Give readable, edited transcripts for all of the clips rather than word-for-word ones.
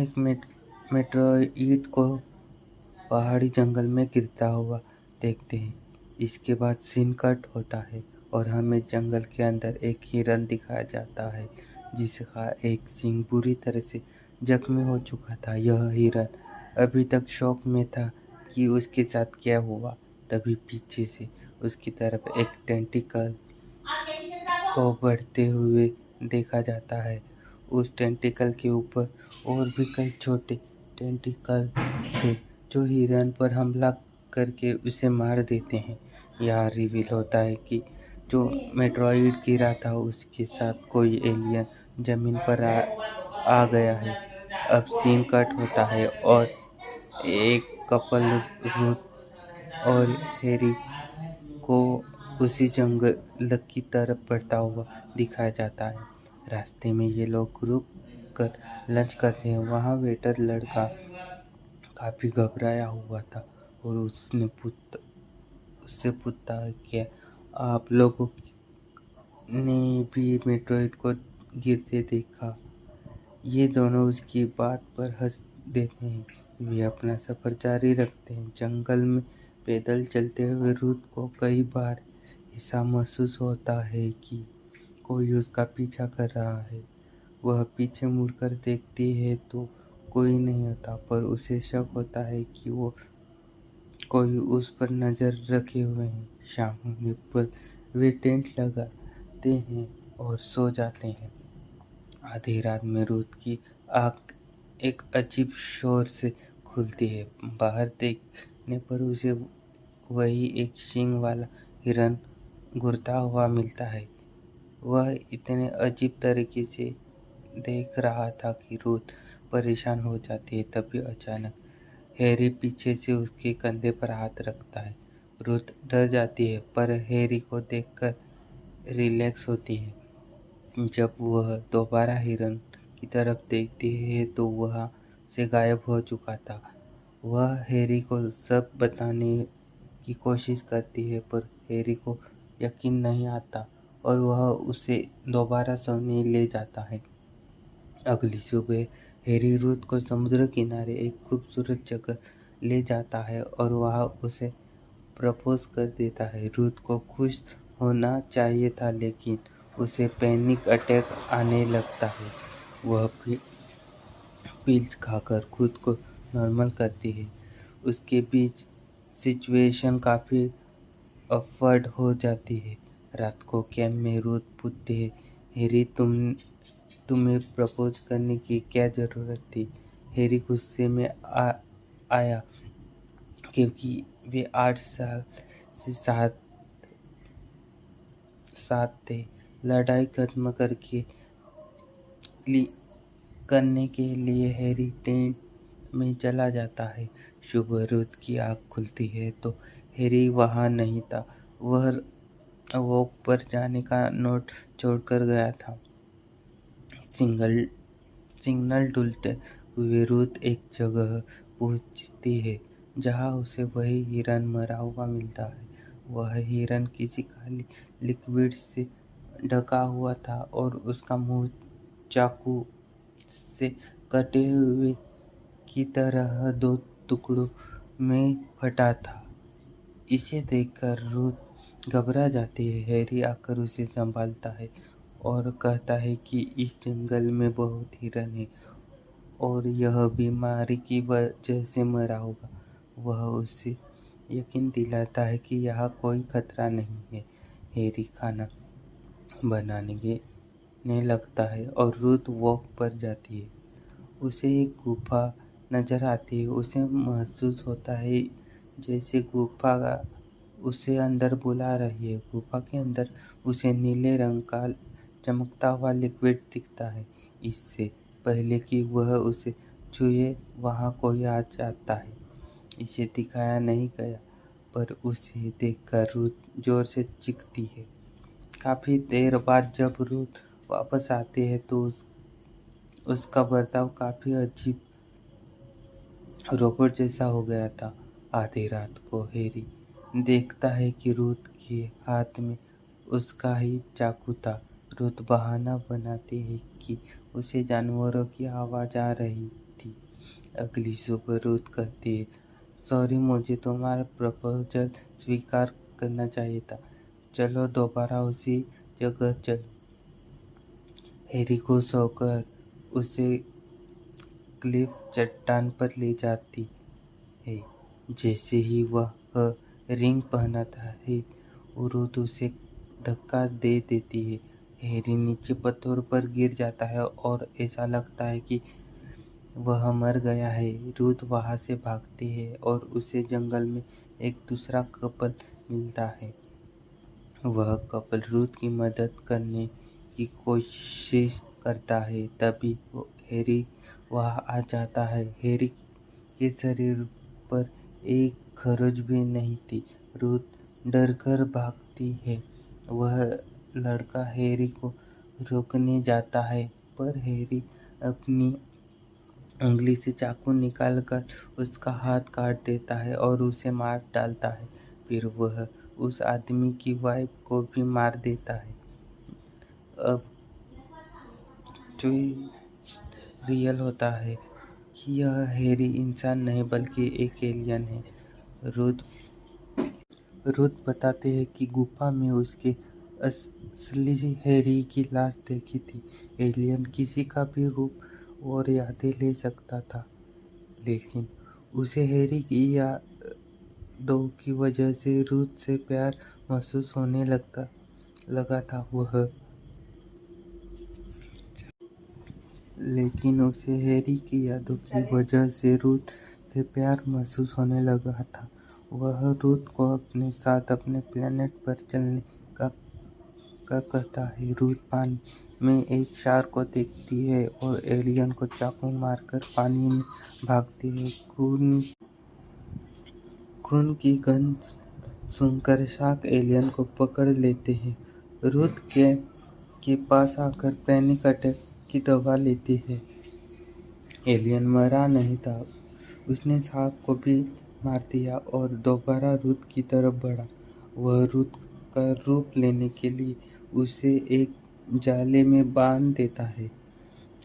एक मेट्रोइड को पहाड़ी जंगल में गिरता हुआ देखते हैं। इसके बाद सीन कट होता है और हमें जंगल के अंदर एक हिरन दिखाया जाता है जिसका एक सींग बुरी तरह से जख्मी हो चुका था। यह हिरन अभी तक शौक में था कि उसके साथ क्या हुआ। तभी पीछे से उसकी तरफ एक टेंटिकल को बढ़ते हुए देखा जाता है। उस टेंटिकल के ऊपर और भी कई छोटे टेंटिकल थे जो हिरन पर हमला करके उसे मार देते हैं। यहाँ रिवील होता है कि जो मेट्रॉइड गिरा था उसके साथ कोई एलियन जमीन पर आ गया है। अब सीन कट होता है और एक कपल रूथ और हैरी को उसी जंगल की तरफ बढ़ता हुआ दिखाया जाता है। रास्ते में ये लोग रुक कर लंच करते हैं। वहाँ वेटर लड़का काफी घबराया हुआ था और उससे पूछता है क्या आप लोगों ने भी मेट्रोइड को गिरते देखा। ये दोनों उसकी बात पर हंस देते हैं। वे अपना सफर जारी रखते हैं। जंगल में पैदल चलते हुए रूथ को कई बार ऐसा महसूस होता है कि कोई उसका पीछा कर रहा है। वह पीछे मुड़कर देखती है तो कोई नहीं होता, पर उसे शक होता है कि वो कोई उस पर नजर रखे हुए है। शाम होने पर वे टेंट लगाते हैं और सो जाते हैं। आधी रात में रूथ की आँख एक अजीब शोर से खुलती है। बाहर देखने पर उसे वही एक सींग वाला हिरन घूरता हुआ मिलता है। वह इतने अजीब तरीके से देख रहा था कि रूथ परेशान हो जाती है। तभी अचानक हैरी पीछे से उसके कंधे पर हाथ रखता है। रूथ डर जाती है पर हैरी को देखकर रिलैक्स होती है। जब वह दोबारा हिरन की तरफ देखती है तो वह से गायब हो चुका था। वह हैरी को सब बताने की कोशिश करती है पर हैरी को यकीन नहीं आता और वह उसे दोबारा सोने ले जाता है। अगली सुबह हैरी रूथ को समुद्र किनारे एक खूबसूरत जगह ले जाता है और वहाँ उसे प्रपोज कर देता है। रूथ को खुश होना चाहिए था लेकिन उसे पैनिक अटैक आने लगता है। वह पिल्स खाकर खुद को नॉर्मल करती है। उसके बीच सिचुएशन काफ़ी ऑकवर्ड हो जाती है। रात को कैंप में रूथ पूछती है, हैरी तुम्हें प्रपोज करने की क्या ज़रूरत थी। हैरी गुस्से में आया क्योंकि वे 8 साल से साथ थे। लड़ाई खत्म करने के लिए हैरी टेंट में चला जाता है। सुबह रूथ की आँख खुलती है तो हैरी वहाँ नहीं था। वह वॉक पर जाने का नोट छोड़कर गया था। सिग्नल ढूंढते हुए रूथ एक जगह पहुंचती है जहां उसे वही हिरन मरा हुआ मिलता है। वह हिरन किसी काली लिक्विड से ढका हुआ था और उसका मुंह चाकू से कटे हुए की तरह 2 टुकड़ों में फटा था। इसे देखकर रूथ घबरा जाती है। हैरी आकर उसे संभालता है और कहता है कि इस जंगल में बहुत हिरन है और यह बीमारी की वजह से मरा होगा। वह उसे यकीन दिलाता है कि यहाँ कोई खतरा नहीं है। हैरी खाना बनाने लगता है और रूथ वॉक पर जाती है। उसे एक गुफा नजर आती है। उसे महसूस होता है जैसे गुफा उसे अंदर बुला रही है। गुफा के अंदर उसे नीले रंग का चमकता हुआ लिक्विड दिखता है। इससे पहले कि वह उसे छुए वहाँ कोई आ जाता है। इसे दिखाया नहीं गया पर उसे देखकर रूथ जोर से चीखती है। काफी देर बाद जब रूथ वापस आती है तो उसका बर्ताव काफी अजीब रोबोट जैसा हो गया था। आधी रात को हैरी देखता है कि रूथ के हाथ में उसका ही चाकू था। रूथ बहाना बनाती है कि उसे जानवरों की आवाज आ रही थी अगली सुबह रुथ कहती है, सॉरी, मुझे तुम्हारा प्रपोजल स्वीकार करना चाहिए था। चलो दोबारा उसी जगह चल। हैरी खुश होकर उसे क्लिफ चट्टान पर ले जाती है। जैसे ही वह रिंग पहनता है, रुथ उसे धक्का दे देती है। हैरी नीचे पत्थर पर गिर जाता है और ऐसा लगता है कि वह मर गया है। रुथ वहां से भागती है और उसे जंगल में एक दूसरा कपल मिलता है। वह कपल रुथ की मदद करने की कोशिश करता है। तभी हैरी वहां आ जाता है। हैरी के शरीर पर एक खरोंच भी नहीं थी। रुथ डरकर भागती है। वह लड़का हैरी को रोकने जाता है, पर हैरी अपनी उंगली से चाकू निकालकर उसका हाथ काट देता है और उसे मार डालता है। फिर वह उस आदमी की वाइफ को भी मार देता है। अब ट्विस्ट रियल होता है कि यह हैरी इंसान नहीं बल्कि एक एलियन है। रुथ रुथ बताते हैं कि गुफा में उसके असली हैरी की लाश देखी थी। एलियन किसी का भी रूप और यादें ले सकता था, लेकिन उसे हैरी की यादों की वजह से रुथ से प्यार महसूस होने लगा था। लेकिन उसे हैरी की यादों की वजह से रुथ से प्यार महसूस होने लगा था। वह रुथ को अपने साथ अपने प्लेनेट पर चलने का कहता है। रुथ पानी में एक शार्क को देखती है और एलियन को चाकू मारकर पानी में भागती है। खून की गंध सुनकर शार्क एलियन को पकड़ लेते हैं। रुथ के पास आकर पैनिक अटैक की दवा लेती है। एलियन मरा नहीं था, उसने शार्क को भी मार दिया और दोबारा रुथ की तरफ बढ़ा। वह रुथ का रूप लेने के लिए उसे एक जाले में बांध देता है।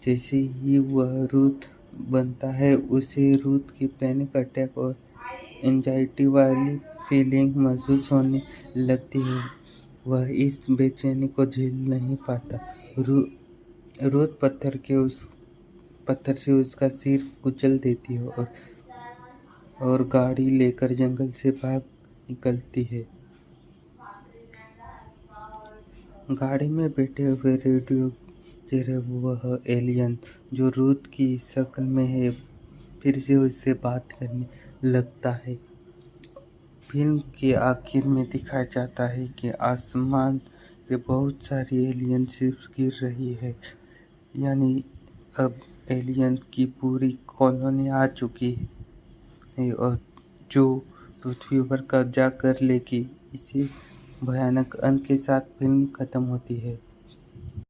जैसे ही वह रुथ बनता है, उसे रुथ की पैनिक अटैक और एंजाइटी वाली फीलिंग महसूस होने लगती है। वह इस बेचैनी को झेल नहीं पाता। रुथ पत्थर से उसका सिर कुचल देती है और गाड़ी लेकर जंगल से भाग निकलती है। गाड़ी में बैठे हुए रेडियो चेहरे वह एलियन जो रुथ की शक्ल में है फिर से उससे बात करने लगता है। फिल्म के आखिर में दिखाया जाता है कि आसमान से बहुत सारी एलियन शिप्स गिर रही है, यानी अब एलियन की पूरी कॉलोनी आ चुकी है और जो पृथ्वी पर कब्जा कर लेगी। इसी भयानक अंत के साथ फिल्म खत्म होती है।